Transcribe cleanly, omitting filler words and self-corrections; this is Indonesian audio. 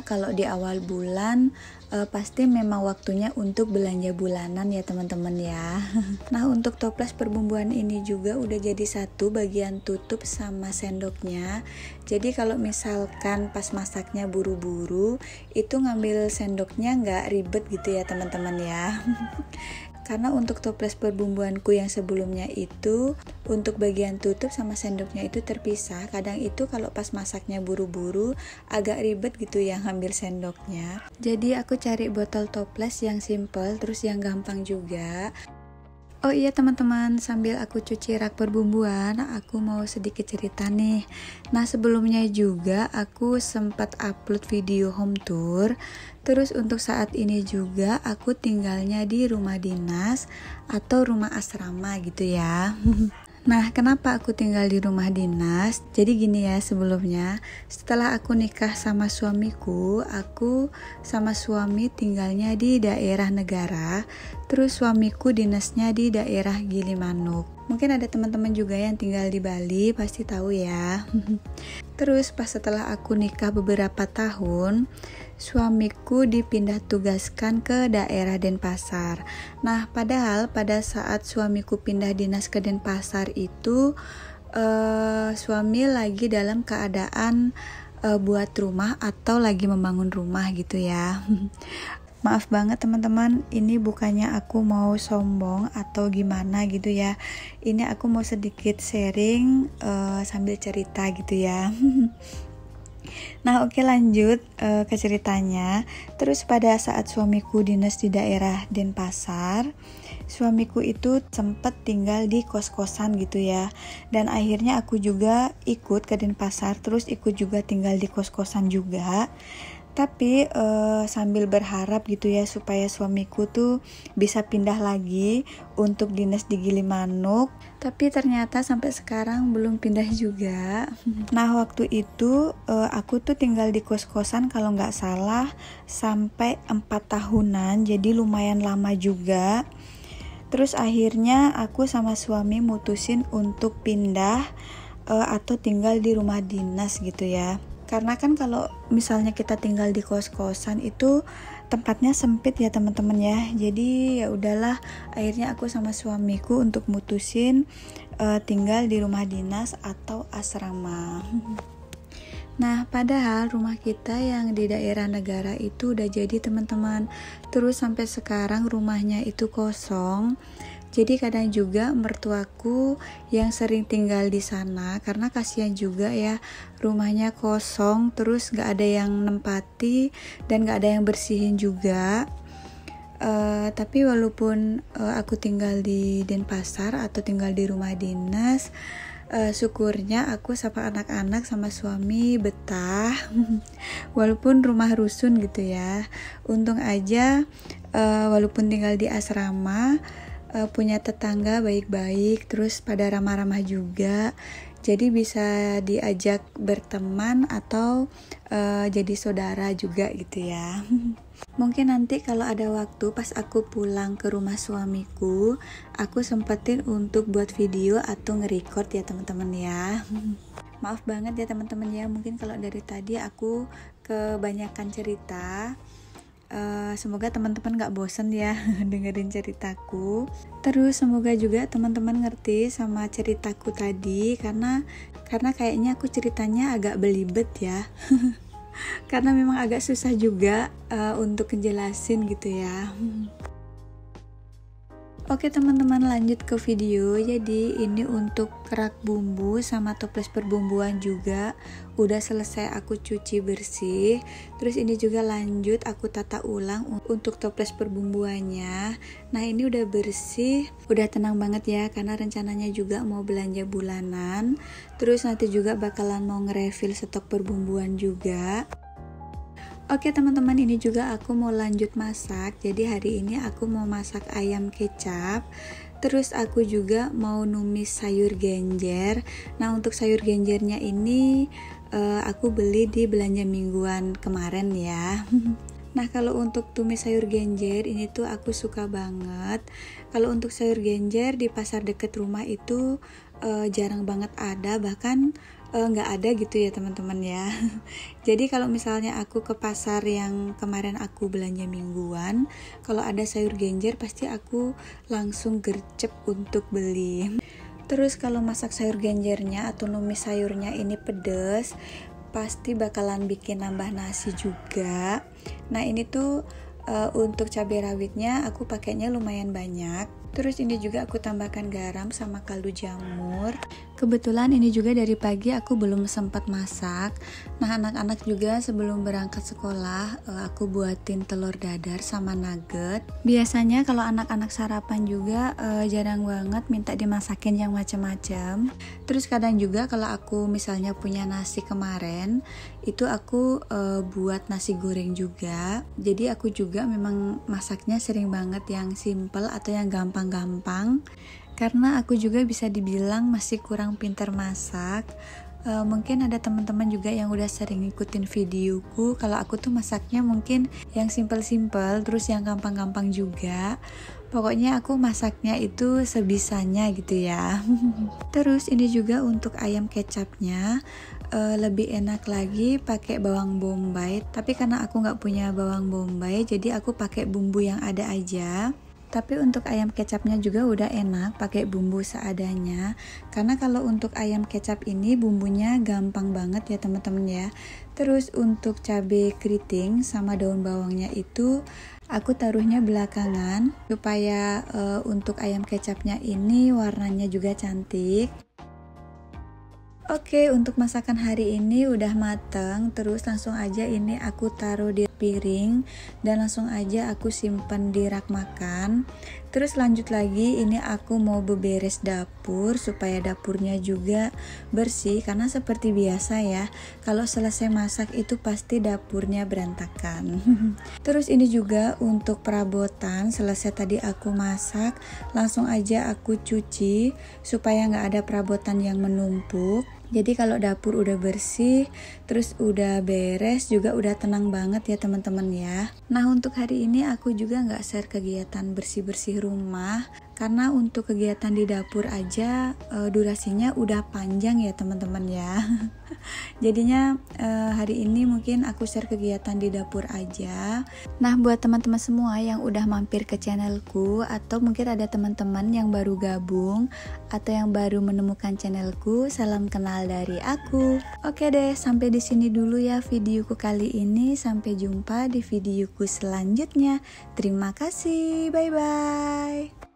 juga kalau di awal bulan pasti memang waktunya untuk belanja bulanan ya teman-teman ya. Nah, untuk toples perbumbuan ini juga udah jadi satu bagian tutup sama sendoknya. Jadi kalau misalkan pas masaknya buru-buru, itu ngambil sendoknya nggak ribet gitu ya teman-teman ya. Karena untuk toples perbumbuanku yang sebelumnya itu, untuk bagian tutup sama sendoknya itu terpisah. Kadang itu kalau pas masaknya buru-buru agak ribet gitu ya ngambil sendoknya. Jadi aku cari botol toples yang simple terus yang gampang juga. Oh iya teman-teman, sambil aku cuci rak perbumbuan, aku mau sedikit cerita nih. Nah, sebelumnya juga aku sempat upload video home tour. Terus untuk saat ini juga aku tinggalnya di rumah dinas atau rumah asrama gitu ya. Nah, kenapa aku tinggal di rumah dinas? Jadi gini ya sebelumnya, setelah aku nikah sama suamiku, aku sama suami tinggalnya di daerah negara, terus suamiku dinasnya di daerah Gilimanuk. Mungkin ada teman-teman juga yang tinggal di Bali, pasti tahu ya. Terus pas setelah aku nikah beberapa tahun, suamiku dipindah tugaskan ke daerah Denpasar. Nah, padahal pada saat suamiku pindah dinas ke Denpasar itu, suami lagi dalam keadaan buat rumah atau lagi membangun rumah gitu ya. Maaf banget teman-teman, ini bukannya aku mau sombong atau gimana gitu ya. Ini aku mau sedikit sharing sambil cerita gitu ya. Nah, oke, lanjut ke ceritanya. Terus pada saat suamiku dinas di daerah Denpasar, suamiku itu sempat tinggal di kos-kosan gitu ya. Dan akhirnya aku juga ikut ke Denpasar, terus ikut juga tinggal di kos-kosan juga. Tapi sambil berharap gitu ya supaya suamiku tuh bisa pindah lagi untuk dinas di Gilimanuk. Tapi ternyata sampai sekarang belum pindah juga. Nah, waktu itu aku tuh tinggal di kos-kosan kalau nggak salah sampai 4 tahunan, jadi lumayan lama juga. Terus akhirnya aku sama suami mutusin untuk pindah atau tinggal di rumah dinas gitu ya. Karena kan kalau misalnya kita tinggal di kos-kosan itu tempatnya sempit ya teman-teman ya. Jadi ya udahlah, akhirnya aku sama suamiku untuk mutusin tinggal di rumah dinas atau asrama. Nah, padahal rumah kita yang di daerah negara itu udah jadi teman-teman. Terus sampai sekarang rumahnya itu kosong. Jadi kadang juga mertuaku yang sering tinggal di sana karena kasihan juga ya rumahnya kosong, terus gak ada yang nempati dan gak ada yang bersihin juga. Tapi walaupun aku tinggal di Denpasar atau tinggal di rumah dinas, syukurnya aku sama anak-anak sama suami betah. Walaupun rumah rusun gitu ya. Untung aja walaupun tinggal di asrama, punya tetangga baik-baik, terus pada ramah-ramah juga, jadi bisa diajak berteman atau jadi saudara juga gitu ya. Mungkin nanti kalau ada waktu pas aku pulang ke rumah suamiku, aku sempetin untuk buat video atau nge-record ya teman-teman ya. Maaf banget ya teman-teman ya, mungkin kalau dari tadi aku kebanyakan cerita. Semoga teman-teman gak bosen ya dengerin ceritaku. Terus semoga juga teman-teman ngerti sama ceritaku tadi, karena kayaknya aku ceritanya agak belibet ya. Karena memang agak susah juga untuk ngejelasin gitu ya. Oke teman-teman, lanjut ke video. Jadi ini untuk kerak bumbu sama toples perbumbuan juga udah selesai aku cuci bersih. Terus ini juga lanjut aku tata ulang untuk toples perbumbuannya. Nah, ini udah bersih, udah tenang banget ya karena rencananya juga mau belanja bulanan. Terus nanti juga bakalan mau nge-refill stok perbumbuan juga. Oke teman-teman, ini juga aku mau lanjut masak. Jadi hari ini aku mau masak ayam kecap. Terus aku juga mau numis sayur genjer. Nah, untuk sayur genjernya ini aku beli di belanja mingguan kemarin ya. Nah, kalau untuk tumis sayur genjer ini tuh aku suka banget. Kalau untuk sayur genjer di pasar deket rumah itu jarang banget ada, bahkan nggak ada gitu ya teman-teman ya. Jadi kalau misalnya aku ke pasar yang kemarin aku belanja mingguan, kalau ada sayur genjer pasti aku langsung gercep untuk beli. Terus kalau masak sayur genjernya atau numis sayurnya ini pedes, pasti bakalan bikin nambah nasi juga. Nah ini tuh untuk cabai rawitnya aku pakainya lumayan banyak. Terus ini juga aku tambahkan garam sama kaldu jamur. Kebetulan ini juga dari pagi aku belum sempat masak. Nah anak-anak juga sebelum berangkat sekolah aku buatin telur dadar sama nugget. Biasanya kalau anak-anak sarapan juga jarang banget minta dimasakin yang macam-macam. Terus kadang juga kalau aku misalnya punya nasi kemarin, itu aku buat nasi goreng juga. Jadi aku juga memang masaknya sering banget yang simple atau yang gampang-gampang, karena aku juga bisa dibilang masih kurang pintar masak. Mungkin ada teman-teman juga yang udah sering ngikutin videoku, kalau aku tuh masaknya mungkin yang simple-simple, terus yang gampang-gampang juga. Pokoknya aku masaknya itu sebisanya gitu ya. Terus ini juga untuk ayam kecapnya, lebih enak lagi pakai bawang bombay. Tapi karena aku nggak punya bawang bombay, jadi aku pakai bumbu yang ada aja. Tapi untuk ayam kecapnya juga udah enak pakai bumbu seadanya. Karena kalau untuk ayam kecap ini bumbunya gampang banget ya teman-teman ya. Terus untuk cabai keriting sama daun bawangnya itu aku taruhnya belakangan supaya untuk ayam kecapnya ini warnanya juga cantik. Oke, untuk masakan hari ini udah mateng. Terus langsung aja ini aku taruh di piring dan langsung aja aku simpan di rak makan. Terus lanjut lagi, ini aku mau beberes dapur supaya dapurnya juga bersih, karena seperti biasa ya, kalau selesai masak itu pasti dapurnya berantakan. Terus ini juga untuk perabotan, selesai tadi aku masak, langsung aja aku cuci supaya nggak ada perabotan yang menumpuk. Jadi kalau dapur udah bersih, terus udah beres, juga udah tenang banget ya teman-teman ya. Nah untuk hari ini aku juga nggak share kegiatan bersih-bersih rumah, karena untuk kegiatan di dapur aja durasinya udah panjang ya teman-teman ya. Jadinya hari ini mungkin aku share kegiatan di dapur aja. Nah buat teman-teman semua yang udah mampir ke channelku, atau mungkin ada teman-teman yang baru gabung atau yang baru menemukan channelku, salam kenal dari aku. Oke deh, sampai di sini dulu ya videoku kali ini. Sampai jumpa di videoku selanjutnya. Terima kasih, bye bye.